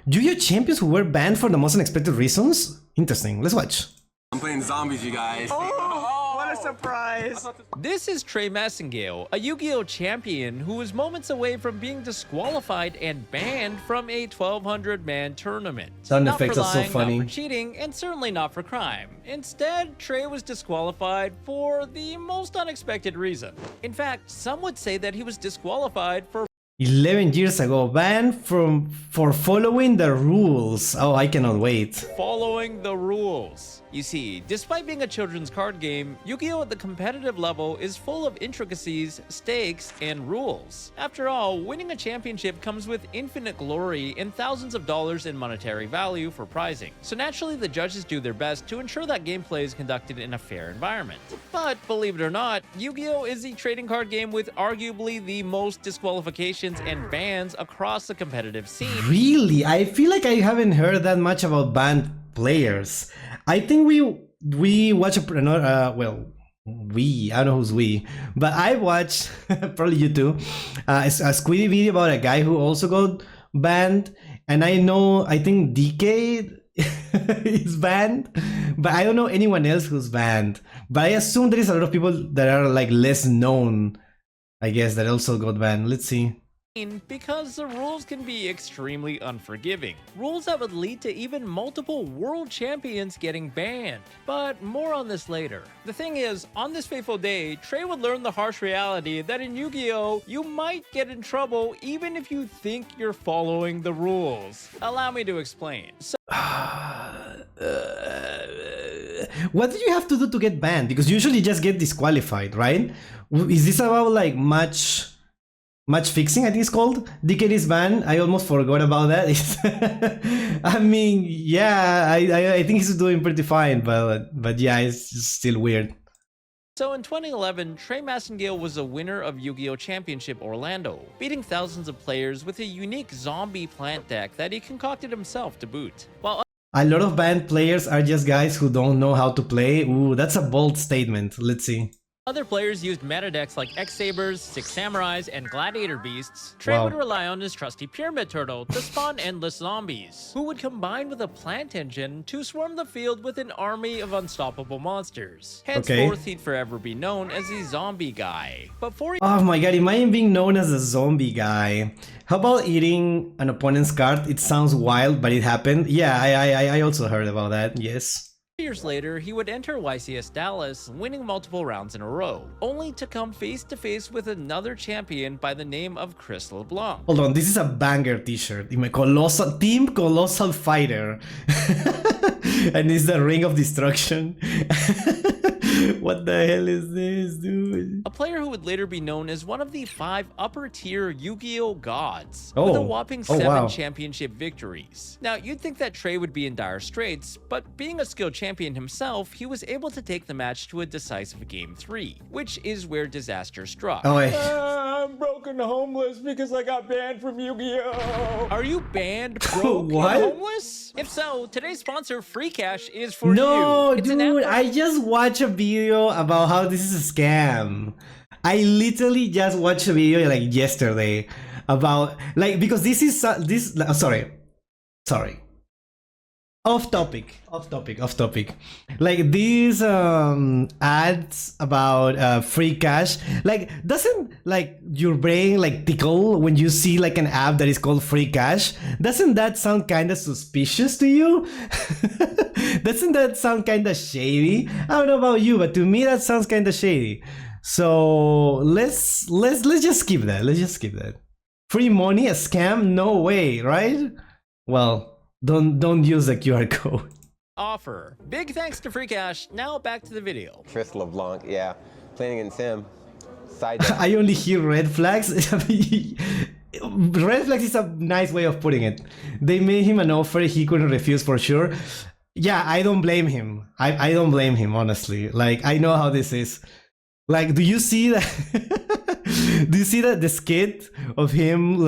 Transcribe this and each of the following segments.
Yu-Gi-Oh champions who were banned for the most unexpected reasons? Interesting. Let's watch. I'm playing zombies, you guys. Oh, what a surprise! This is Trey Massengale, a Yu-Gi-Oh champion who was moments away from being disqualified and banned from a 1,200-man tournament. Sound Not effects for are so lying, funny. not for cheating, and certainly not for crime. Instead, Trey was disqualified for the most unexpected reason. In fact, some would say that he was disqualified for 11 years ago, banned for following the rules. Oh, I cannot wait. following the rules. You see, despite being a children's card game, Yu-Gi-Oh! At the competitive level is full of intricacies, stakes, and rules. After all, winning a championship comes with infinite glory and thousands of dollars in monetary value for prizing. So naturally, the judges do their best to ensure that gameplay is conducted in a fair environment. But believe it or not, Yu-Gi-Oh! Is the trading card game with arguably the most disqualifications and bans across the competitive scene. Really? I feel like I haven't heard that much about banned players. I think we watch another well, I don't know who's we, but I watched probably you too, a Squiddy video about a guy who also got banned, and I think DK is banned, but I don't know anyone else who's banned. But I assume there is a lot of people that are like less known, I guess, that also got banned. Let's see. Because the rules can be extremely unforgiving. Rules that would lead to even multiple world champions getting banned. But more on this later. The thing is, on this fateful day, Trey would learn the harsh reality that in Yu-Gi-Oh! You might get in trouble even if you think you're following the rules. Allow me to explain. So what did you have to do to get banned? Because usually you just get disqualified, right? Is this about like match fixing, I think it's called? DK is banned. I almost forgot about that. I mean, yeah, I think he's doing pretty fine, but yeah, it's just still weird. So in 2011, Trey Massengale was a winner of Yu-Gi-Oh! Championship Orlando, beating thousands of players with a unique zombie plant deck that he concocted himself to boot. While A lot of banned players are just guys who don't know how to play. Ooh, that's a bold statement. Let's see. other players used meta decks like X-Sabers, Six Samurais, and Gladiator Beasts, Trey would rely on his trusty Pyramid Turtle to spawn endless zombies, who would combine with a plant engine to swarm the field with an army of unstoppable monsters. Henceforth, he'd forever be known as the Zombie Guy. Oh my god, imagine being known as a zombie guy. How about eating an opponent's card? It sounds wild, but it happened. Yeah, I also heard about that, yes. 3 years later, he would enter YCS Dallas, winning multiple rounds in a row, only to come face to face with another champion by the name of Chris LeBlanc. Hold on, this is a banger t-shirt. Team Colossal Fighter. And it's the Ring of Destruction. What the hell is this, dude? A player who would later be known as one of the 5 upper-tier Yu-Gi-Oh! Gods, with a whopping 7 championship victories. Now, you'd think that Trey would be in dire straits, but being a skilled champion himself, he was able to take the match to a decisive Game 3, which is where disaster struck. I'm broken homeless because I got banned from Yu-Gi-Oh! Are you banned, broke, What? and homeless? If so, today's sponsor, Free Cash, is for you. No, It's an dude, app I just watched a video about how this is a scam. I literally just watched a video like yesterday about because this is sorry. Off topic. Like these ads about free cash, doesn't your brain tickle when you see an app that is called free cash? Doesn't that sound kind of suspicious to you? Doesn't that sound kind of shady? I don't know about you, but to me that sounds kind of shady. So let's just skip that. Let's just skip that. Free money, a scam? No way, right? Well, don't use the QR code. Offer. Big thanks to Free Cash. Now back to the video. Chris LeBlanc, yeah. Playing against him. Side I only hear red flags. Red flags is a nice way of putting it. They made him an offer he couldn't refuse for sure. Yeah, I don't blame him. I don't blame him, honestly. I know how this is. Do you see that? Do you see that the skit of him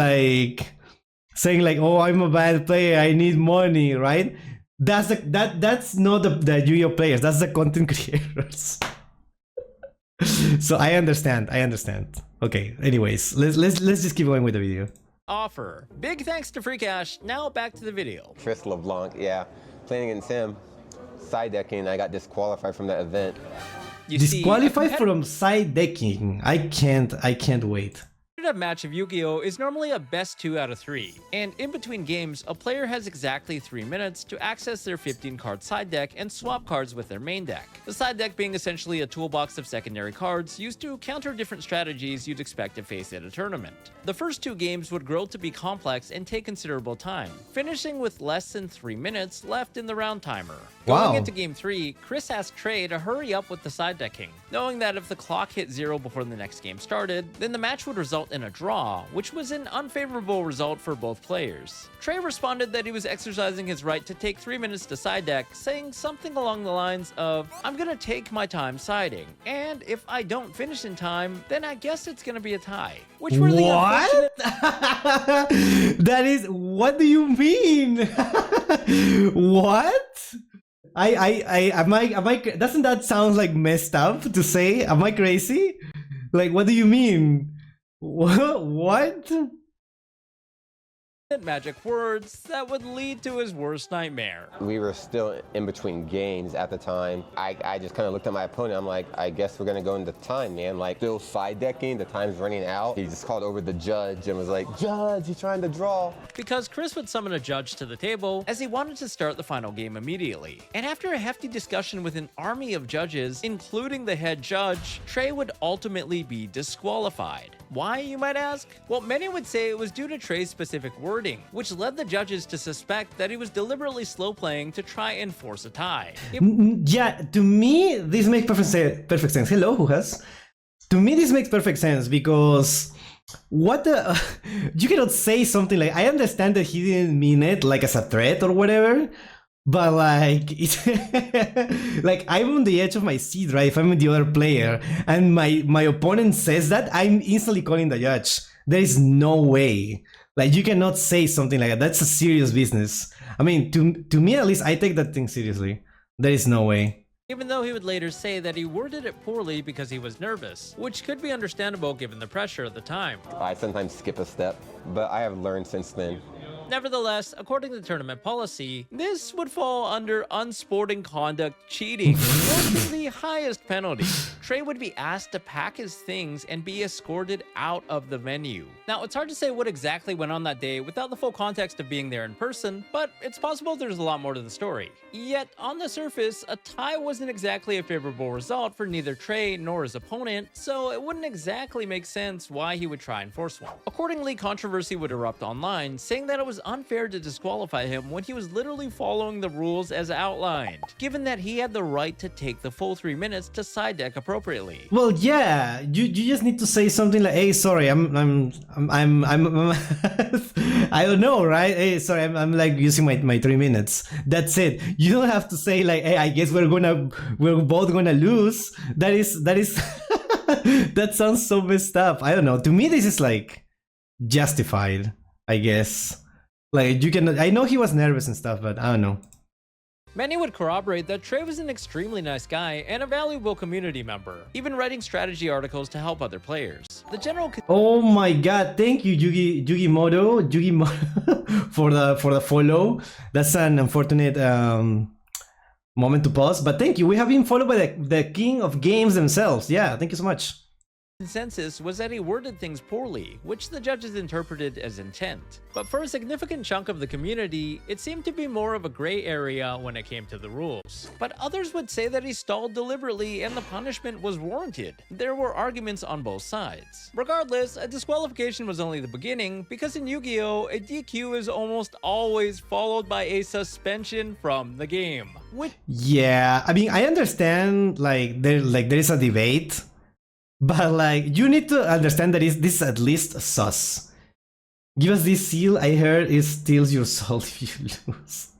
saying oh, I'm a bad player, I need money, right? That's not the Yu-Gi-Oh players, that's the content creators. So I understand. Okay, anyways, let's just keep going with the video. offer. Big thanks to Free Cash. Now back to the video. Chris LeBlanc, yeah. Playing against him, side decking, I got disqualified from that event. You see, Disqualified from side decking. I can't wait. A match of Yu-Gi-Oh! Is normally a best 2 out of 3, and in between games, a player has exactly 3 minutes to access their 15-card side deck and swap cards with their main deck. The side deck being essentially a toolbox of secondary cards used to counter different strategies you'd expect to face at a tournament. The first 2 games would grow to be complex and take considerable time, finishing with less than 3 minutes left in the round timer. Wow. Going into Game 3, Chris asked Trey to hurry up with the side decking, knowing that if the clock hit 0 before the next game started, then the match would result in a draw, which was an unfavorable result for both players. Trey responded that he was exercising his right to take 3 minutes to side deck, saying something along the lines of, "I'm gonna take my time siding, and if I don't finish in time, then I guess it's gonna be a tie." Which were the unfortunate... What? That is, what do you mean? What? Am I, doesn't that sound like messed up to say? Am I crazy? Like, what do you mean? What? magic words that would lead to his worst nightmare. We were still in between games at the time. I just kind of looked at my opponent. I'm like, I guess we're going to go into time, man. Like, still side decking, the time's running out. He just called over the judge and was like, "Judge, you're trying to draw." Because Chris would summon a judge to the table as he wanted to start the final game immediately. And after a hefty discussion with an army of judges, including the head judge, Trey would ultimately be disqualified. Why, you might ask? Well, many would say it was due to Trey's specific wording, which led the judges to suspect that he was deliberately slow playing to try and force a tie. Yeah, to me, this makes perfect sense. Hello, who has? To me, this makes perfect sense because what the... you cannot say something like, I understand that he didn't mean it like as a threat or whatever, but like, like I'm on the edge of my seat, right? If I'm the other player and my opponent says that, I'm instantly calling the judge. There is no way. Like, you cannot say something like that. That's a serious business. I mean, to me at least, I take that thing seriously. There is no way. Even though he would later say that he worded it poorly because he was nervous, which could be understandable given the pressure at the time. I sometimes skip a step, but I have learned since then. Nevertheless, according to tournament policy, this would fall under unsporting conduct cheating, which is the highest penalty. Trey would be asked to pack his things and be escorted out of the venue. Now, it's hard to say what exactly went on that day without the full context of being there in person, but it's possible there's a lot more to the story. Yet, on the surface, a tie wasn't exactly a favorable result for neither Trey nor his opponent, so it wouldn't exactly make sense why he would try and force one. Accordingly, controversy would erupt online, saying that it was unfair to disqualify him when he was literally following the rules as outlined, given that he had the right to take the full 3 minutes to side deck appropriately. Well, yeah, you just need to say something like, "Hey, sorry, I'm I don't know, right? Hey, sorry, I'm like using my 3 minutes." That's it. You don't have to say like, "Hey, I guess we're both gonna lose." That is that sounds so messed up. I don't know. To me, this is like justified, I guess. Like, you can, I know he was nervous and stuff, but I don't know. Many would corroborate that Trey was an extremely nice guy and a valuable community member, even writing strategy articles to help other players. The general... Oh my god, thank you, Yugimoto for the follow. That's an unfortunate moment to pause, but thank you. We have been followed by the king of games themselves. Yeah, thank you so much. Consensus was that he worded things poorly, which the judges interpreted as intent. But for a significant chunk of the community, it seemed to be more of a gray area when it came to the rules. But others would say that he stalled deliberately and the punishment was warranted. There were arguments on both sides. Regardless, a disqualification was only the beginning, because in Yu-Gi-Oh, a DQ is almost always followed by a suspension from the game. Yeah, I mean, I understand there is a debate. But like, you need to understand that this is at least sus. Give us this seal, I heard it steals your soul if you lose.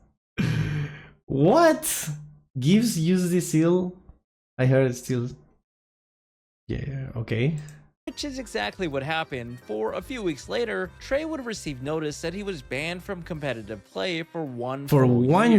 What? Use this seal? I heard it steals... Yeah, okay. which is exactly what happened, for a few weeks later, Trey would have received notice that he was banned from competitive play for one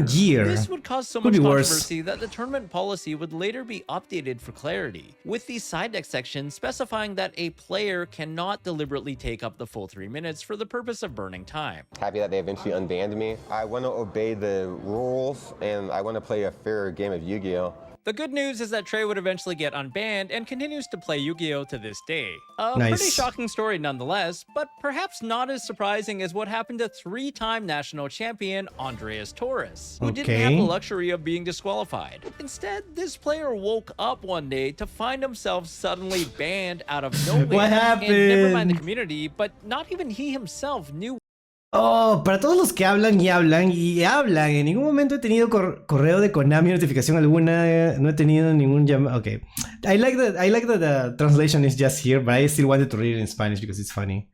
year. This would cause so Could much be worse. controversy that the tournament policy would later be updated for clarity, with the side deck section specifying that a player cannot deliberately take up the full 3 minutes for the purpose of burning time. Happy that they eventually unbanned me. I want to obey the rules, and I want to play a fair game of Yu-Gi-Oh! The good news is that Trey would eventually get unbanned and continues to play Yu-Gi-Oh! To this day. A Nice. pretty shocking story nonetheless, but perhaps not as surprising as what happened to 3-time national champion Andreas Torres, who didn't have the luxury of being disqualified. Instead, this player woke up one day to find himself suddenly banned out of nowhere. What happened? And never mind the community, but not even he himself knew. Oh, para todos los que hablan y hablan y hablan, en ningún momento he tenido correo de Konami, notificación alguna, no he tenido ningún llamado. Okay, I like that the translation is just here, but I still wanted to read it in Spanish because it's funny.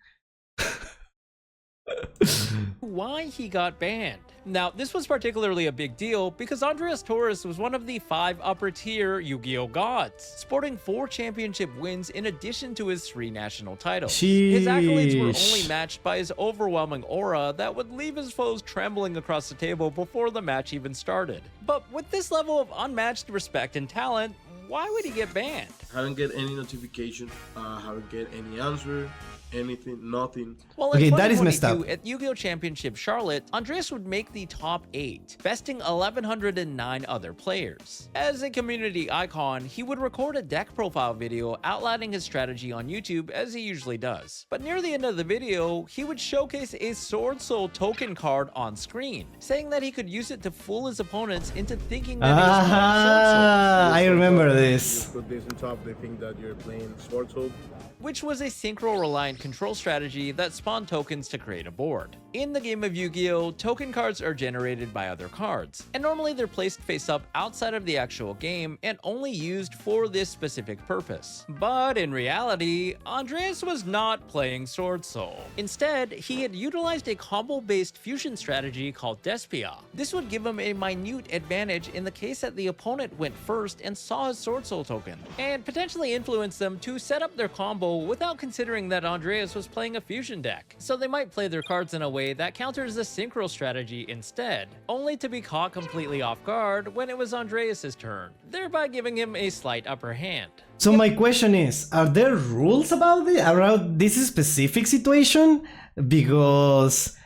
Why he got banned. Now, this was particularly a big deal because Andreas Torres was one of the 5 upper-tier Yu-Gi-Oh! Gods, sporting 4 championship wins in addition to his 3 national titles. His accolades were only matched by his overwhelming aura that would leave his foes trembling across the table before the match even started. But with this level of unmatched respect and talent, why would he get banned? Haven't get any notification, haven't get any answer, anything, nothing. Well, in Okay, that is messed up. 2022, at Yu-Gi-Oh! Championship Charlotte, Andreas would make the top 8, besting 1,109 other players. As a community icon, he would record a deck profile video outlining his strategy on YouTube as he usually does. But near the end of the video, he would showcase a Sword Soul token card on screen, saying that he could use it to fool his opponents into thinking that he was playing Sword Soul. I remember You this. put this on top, they think that you're playing Sword Soul. Which was a synchro-reliant control strategy that spawned tokens to create a board. In the game of Yu-Gi-Oh!, token cards are generated by other cards, and normally they're placed face up outside of the actual game and only used for this specific purpose. But in reality, Andreas was not playing Sword Soul. Instead, he had utilized a combo-based fusion strategy called Despia. This would give him a minute advantage in the case that the opponent went first and saw his Sword Soul token, and potentially influence them to set up their combo without considering that Andreas was playing a fusion deck. So they might play their cards in a way that counters the synchro strategy instead, only to be caught completely off guard when it was Andreas' turn, thereby giving him a slight upper hand. So my question is, are there rules about this specific situation? Because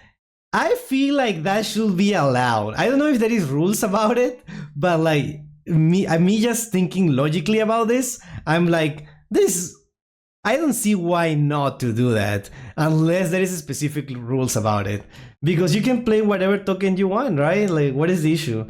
I feel like that should be allowed. I don't know if there is rules about it, but like me just thinking logically about this, I'm like, I don't see why not to do that unless there is specific rules about it, because you can play whatever token you want, right? Like, what is the issue?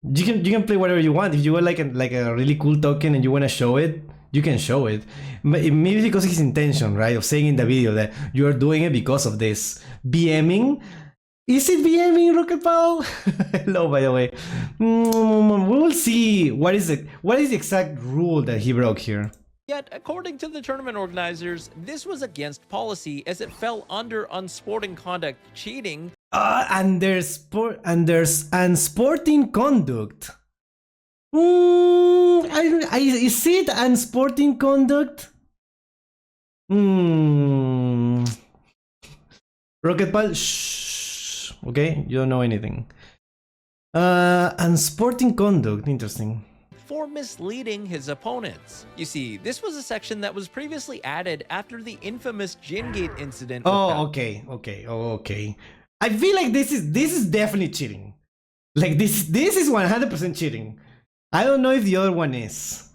You can play whatever you want. If you want like a really cool token and you want to show it, you can show it. Maybe because his intention, right, of saying in the video that you are doing it because of this. BMing? Is it BMing, Rocket Pal? Hello, by the way. We will see what is the exact rule that he broke here. Yet, according to the tournament organizers, this was against policy as it fell under unsporting conduct cheating. And there's unsporting conduct. Is it unsporting conduct? Rocket Pal, shh. Okay, you don't know anything. Unsporting conduct, interesting. For misleading his opponents. You see, this was a section that was previously added after the infamous Gingate incident. Oh, okay. I feel like this is definitely cheating. Like this is 100% cheating. I don't know if the other one is.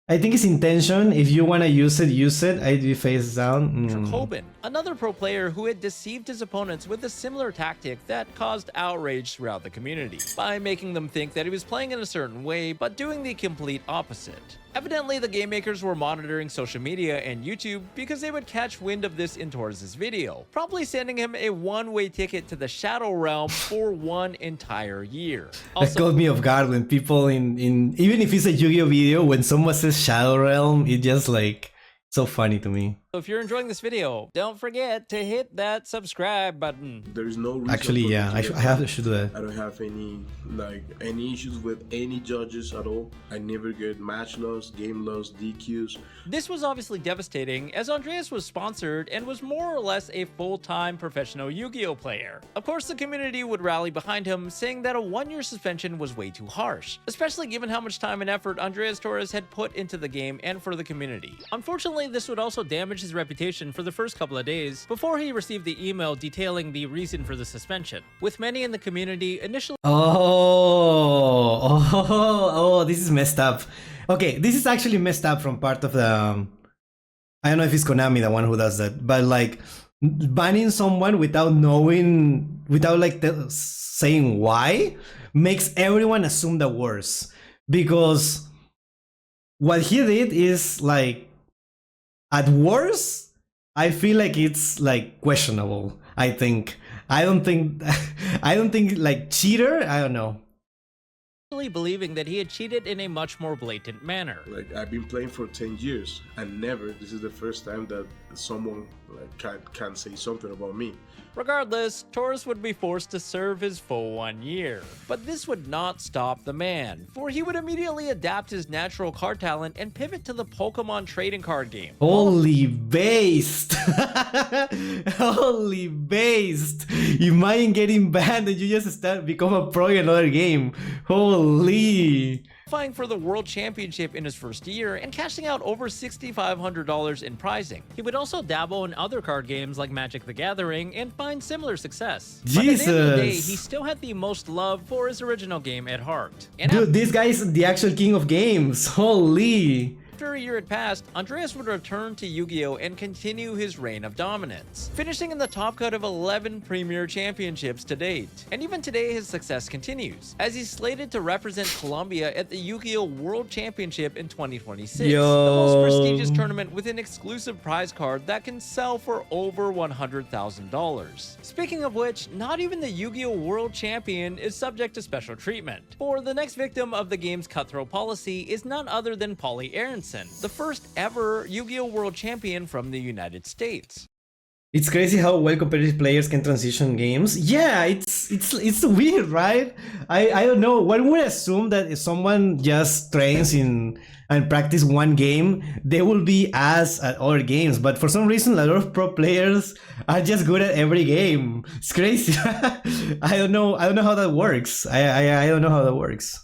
I think it's intention. If you want to use it, use it. I'd be face down. Jacobin, another pro player who had deceived his opponents with a similar tactic that caused outrage throughout the community by making them think that he was playing in a certain way but doing the complete opposite. Evidently, the game makers were monitoring social media and YouTube because they would catch wind of this in Torres' video, probably sending him a one-way ticket to the Shadow Realm for one entire year. That caught me off guard when people in even if it's a Yu-Gi-Oh video, when someone says Shadow Realm, it just like so funny to me. If you're enjoying this video, don't forget to hit that subscribe button. There is no reason Actually, for me yeah, to I get should do that. I don't have any issues with any judges at all. I never get match loss, game loss, DQs. This was obviously devastating, as Andreas was sponsored and was more or less a full-time professional Yu-Gi-Oh player. Of course, the community would rally behind him, saying that a 1-year suspension was way too harsh, especially given how much time and effort Andreas Torres had put into the game and for the community. Unfortunately, this would also damage his reputation for the first couple of days before he received the email detailing the reason for the suspension, with many in the community initially This is messed up. Okay, this is actually messed up from part of the. I don't know if it's Konami the one who does that, but like banning someone without knowing, without like saying why, makes everyone assume the worst. Because what he did is like, at worst, I feel like it's like questionable. I think. I don't think like cheater. I don't know. believing that he had cheated in a much more blatant manner. Like, I've been playing for 10 years and never, this is the first time that someone like can say something about me. Regardless, Torres would be forced to serve his full 1 year. But this would not stop the man, for he would immediately adapt his natural card talent and pivot to the Pokemon trading card game. Holy based! Holy based! Imagine getting banned and you just become a pro in another game. Holy! Qualifying for the World Championship in his first year and cashing out over $6,500 in prizing. He would also dabble in other card games like Magic the Gathering and find similar success. Jesus! But at the end of the day, he still had the most love for his original game at heart. And dude, this guy is the actual king of games. Holy! after a year had passed, Andreas would return to Yu-Gi-Oh! And continue his reign of dominance, finishing in the top cut of 11 Premier Championships to date. And even today, his success continues, as he's slated to represent Colombia at the Yu-Gi-Oh! World Championship in 2026, the most prestigious tournament with an exclusive prize card that can sell for over $100,000. Speaking of which, not even the Yu-Gi-Oh! World Champion is subject to special treatment, for the next victim of the game's cutthroat policy is none other than Paulie Aronson, the first ever Yu-Gi-Oh! World Champion from the United States. It's crazy how well competitive players can transition games. Yeah, it's weird, right? I don't know. One would assume that if someone just trains in and practice one game, they will be ass at other games. But for some reason, a lot of pro players are just good at every game. It's crazy. I don't know how that works. I don't know how that works.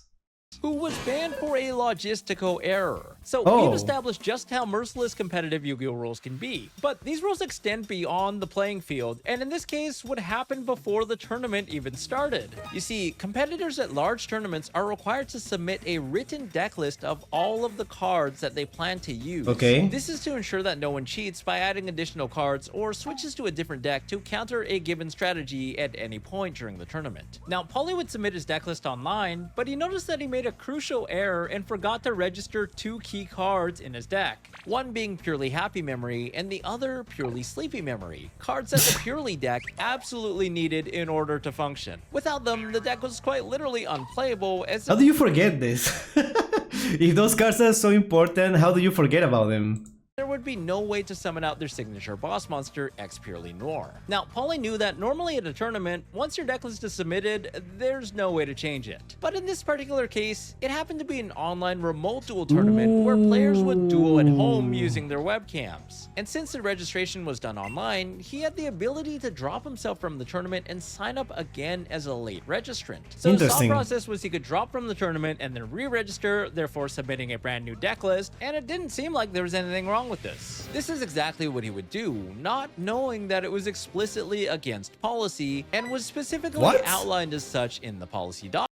Who was banned for a logistical error. So we've established just how merciless competitive Yu-Gi-Oh! Rules can be. But these rules extend beyond the playing field, and in this case would happen before the tournament even started. You see, competitors at large tournaments are required to submit a written deck list of all of the cards that they plan to use. Okay. This is to ensure that no one cheats by adding additional cards or switches to a different deck to counter a given strategy at any point during the tournament. Now, Paulie would submit his deck list online, but he noticed that he made a crucial error and forgot to register 2 key cards in his deck. One being purely happy memory and the other purely sleepy memory. Cards that the purely deck absolutely needed in order to function. Without them, the deck was quite literally unplayable as— How do you forget this? If those cards are so important, how do you forget about them? there would be no way to summon out their signature boss monster, X Purely Noir. Now, Paulie knew that normally at a tournament, once your deck list is submitted, there's no way to change it. But in this particular case, it happened to be an online remote duel tournament where players would duel at home using their webcams. And since the registration was done online, he had the ability to drop himself from the tournament and sign up again as a late registrant. So the thought process was he could drop from the tournament and then re-register, therefore submitting a brand new deck list, and it didn't seem like there was anything wrong with this. This is exactly what he would do, not knowing that it was explicitly against policy and was specifically outlined as such in the policy document.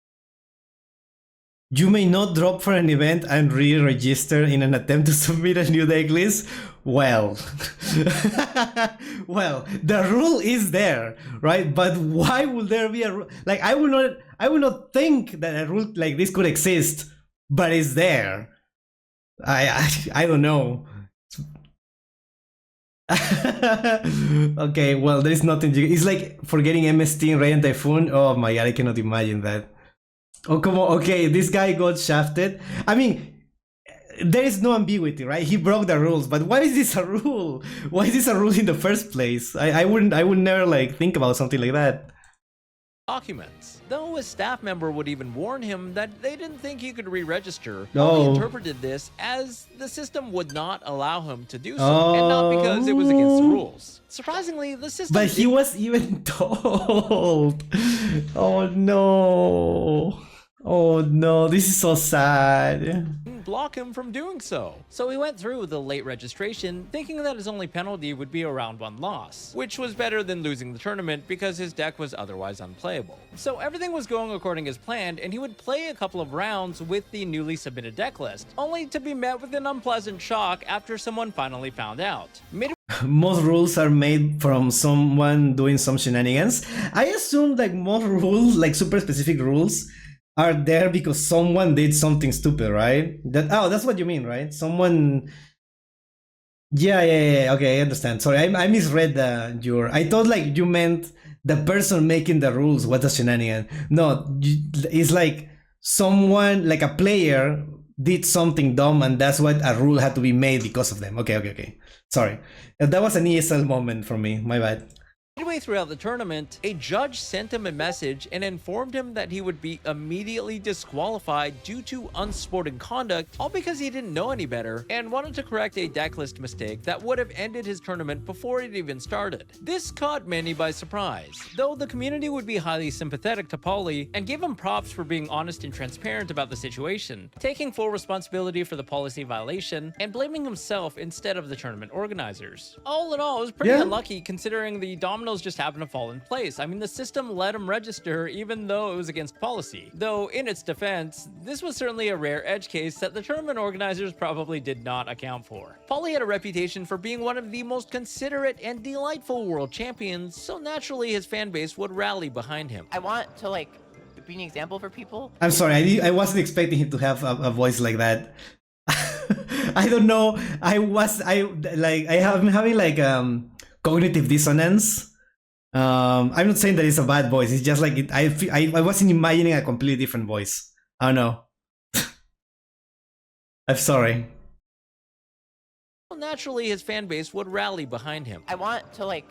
You may not drop for an event and re-register in an attempt to submit a new deck list. Well, well, the rule is there, right? But why would there be a rule? Like, I would not think that a rule like this could exist, but it's there. I don't know. Okay, well, there's nothing. It's like forgetting MST in Rain and Typhoon. Oh my god, I cannot imagine that. Oh, come on. Okay, this guy got shafted. I mean, there is no ambiguity, right? He broke the rules, but why is this a rule? Why is this a rule in the first place? I would never like think about something like that. Documents. Though a staff member would even warn him that they didn't think he could re-register, No. he interpreted this as the system would not allow him to do so, and not because it was against the rules. Surprisingly, the system But he was even told. Oh no. Oh no, this is so sad. didn't block him from doing so. So he went through the late registration, thinking that his only penalty would be a round 1 loss, which was better than losing the tournament because his deck was otherwise unplayable. So everything was going according as planned, and he would play a couple of rounds with the newly submitted deck list, only to be met with an unpleasant shock after someone finally found out. Most rules are made from someone doing some shenanigans. I assume like most rules, like super specific rules, are there because someone did something stupid, right? That's what you mean, right? Someone. Yeah. Okay, I understand. Sorry, I misread I thought like you meant the person making the rules was a shenanigan. No, it's like someone, like a player, did something dumb, and that's what a rule had to be made because of them. Okay. Sorry, that was an ESL moment for me. My bad. Midway throughout the tournament, a judge sent him a message and informed him that he would be immediately disqualified due to unsporting conduct, all because he didn't know any better and wanted to correct a decklist mistake that would have ended his tournament before it even started. This caught many by surprise, though the community would be highly sympathetic to Paulie and gave him props for being honest and transparent about the situation, taking full responsibility for the policy violation and blaming himself instead of the tournament organizers. All in all, it was pretty unlucky considering the dominoes just happened to fall in place. I mean, the system let him register even though it was against policy. Though, in its defense, this was certainly a rare edge case that the tournament organizers probably did not account for. Paulie had a reputation for being one of the most considerate and delightful world champions, so naturally his fan base would rally behind him. I want to, like, be an example for people. I'm sorry, I wasn't expecting him to have a voice like that. I don't know. I'm having like cognitive dissonance. I'm not saying that it's a bad voice. It's just like I wasn't imagining a completely different voice. I don't know. I'm sorry. Naturally, his fan base would rally behind him. I want to, like,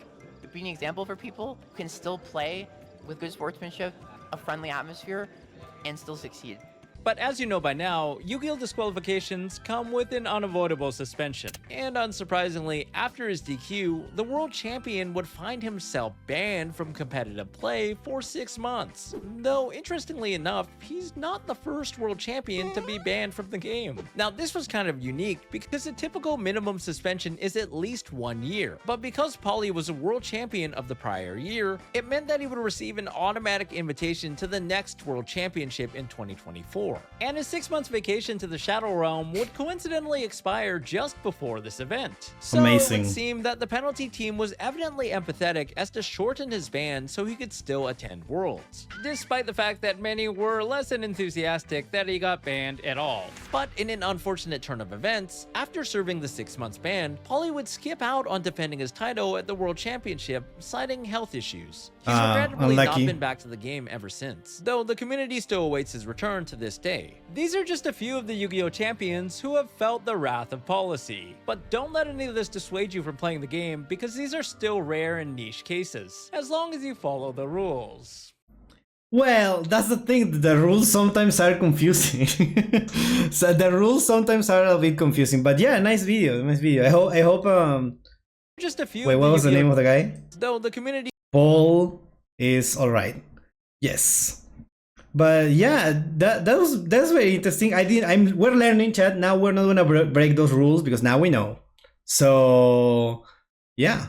be an example for people who can still play with good sportsmanship, a friendly atmosphere, and still succeed. But as you know by now, Yu-Gi-Oh! Disqualifications come with an unavoidable suspension. And unsurprisingly, after his DQ, the world champion would find himself banned from competitive play for 6 months. Though, interestingly enough, he's not the first world champion to be banned from the game. Now, this was kind of unique because a typical minimum suspension is at least 1 year. But because Paulie was a world champion of the prior year, it meant that he would receive an automatic invitation to the next world championship in 2024. And his 6 months vacation to the Shadow Realm would coincidentally expire just before this event. So Amazing. It would seem that the penalty team was evidently empathetic as to shorten his ban so he could still attend Worlds, despite the fact that many were less than enthusiastic that he got banned at all. But in an unfortunate turn of events, after serving the 6 months ban, Paulie would skip out on defending his title at the World Championship, citing health issues. He's regrettably not unlucky. been back to the game ever since, though the community still awaits his return to this day. These are just a few of the Yu-Gi-Oh! Champions who have felt the wrath of policy. But don't let any of this dissuade you from playing the game, because these are still rare and niche cases, as long as you follow the rules. Well, that's the thing. The rules sometimes are confusing. So the rules sometimes are a bit confusing. But yeah, nice video. I hope. Just a few. Wait, what was the name of the guy? Though the community. Paul is alright. Yes. But yeah, that's very interesting. We're learning, chat. Now we're not gonna break those rules because now we know. So yeah.